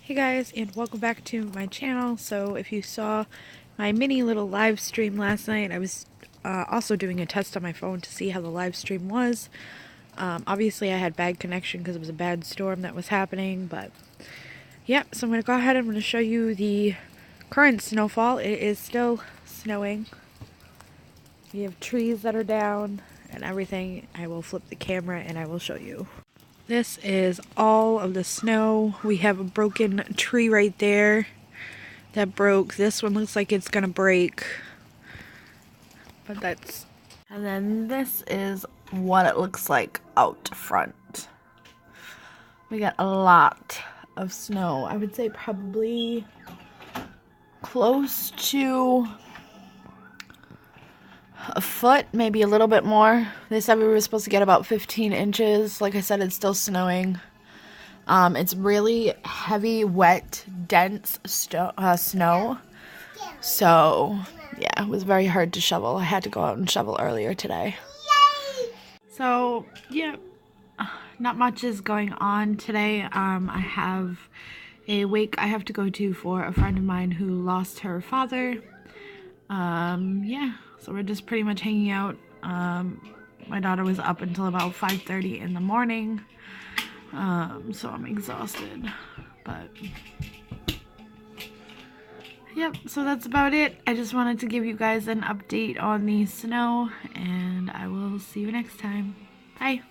Hey guys, and welcome back to my channel. So if you saw my mini little live stream last night, I was also doing a test on my phone to see how the live stream was. Obviously I had bad connection because it was a bad storm that was happening, but yeah, so I'm going to go ahead and I'm going to show you the current snowfall. It is still snowing. We have trees that are down and everything. I will flip the camera and I will show you. This is all of the snow. We have a broken tree right there that broke. This one looks like it's gonna break. But that's... And then this is what it looks like out front. We got a lot of snow. I would say probably close to a foot, maybe a little bit more. They said we were supposed to get about 15 inches. Like I said, it's still snowing. It's really heavy, wet, dense snow. So, yeah, it was very hard to shovel. I had to go out and shovel earlier today. So, yeah, not much is going on today. I have a wake I have to go to for a friend of mine who lost her father. Yeah, so we're just pretty much hanging out. My daughter was up until about 5:30 in the morning. So I'm exhausted, but yep, so that's about it. I just wanted to give you guys an update on the snow, and I will see you next time. Bye.